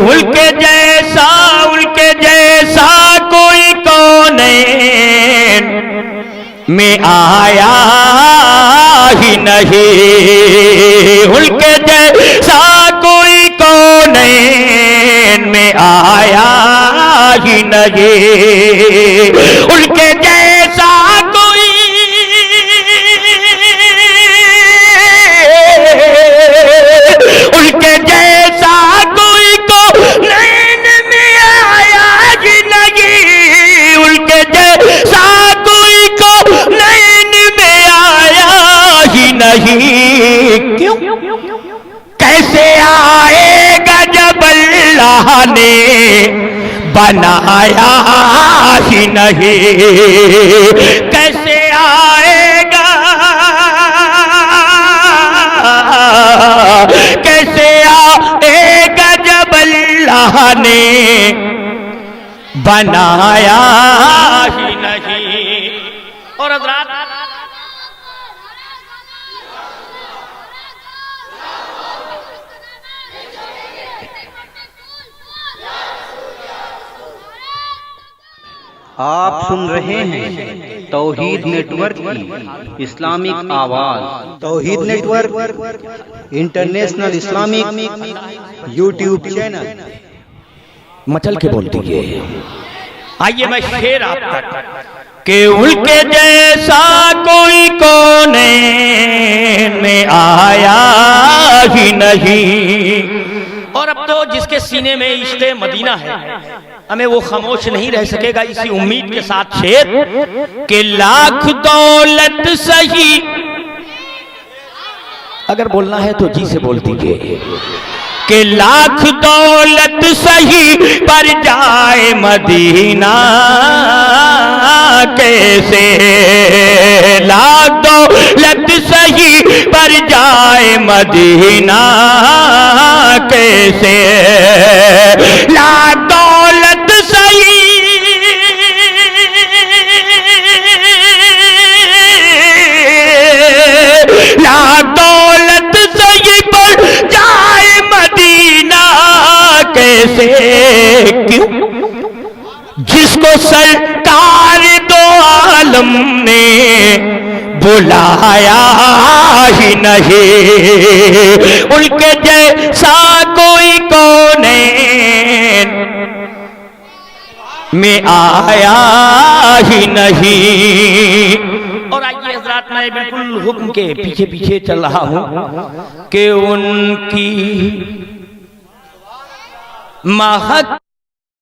उनके जैसा कोई कौनैन में आया ही नहीं। उनके जैसा कोई कौनैन में आया ही नहीं। उनके जैसा कोई उनके जैसा कोई कौनैन में आया ही नहीं। उनके जैसा कोई कौनैन में आया ही नहीं। क्यों? कैसे आएगा जब अल्लाह ने बनाया ही नहीं। कैसे आएगा, कैसे आएगा जब अल्लाह ने बनाया ही नहीं। और हज़रात आप सुन रहे हैं तौहीद नेटवर्क की इस्लामिक आवाज। Tauheed network international Islamic YouTube channel. मचल के बोल दीजिए। आइए मैं शेर आप तक कि उनके जैसा कोई कौनैन में आया ही नहीं। और अब तो जिसके सीने में इश्क़े मदीना है, हमें वो खामोश नहीं रह सकेगा। इसी उम्मीद के साथ शेर कि लाख दौलत सही, अगर बोलना है तो जी से बोल दीजिए कि लाख दौलत सही पर जाए मदीना कैसे। लाख दौलत सही पर जाए मदीना कैसे। लाख दौलत सही, लाख दौलत सही पर जाए मदीना कैसे। क्यों? जिसको सरकार दो आलम ने बुलाया ही नहीं। उनके जैसा कोई कौनैन में आया ही नहीं। और आइए हज़रात, मैं बिल्कुल हुक्म के पीछे पीछे चल रहा हूं कि उनकी महक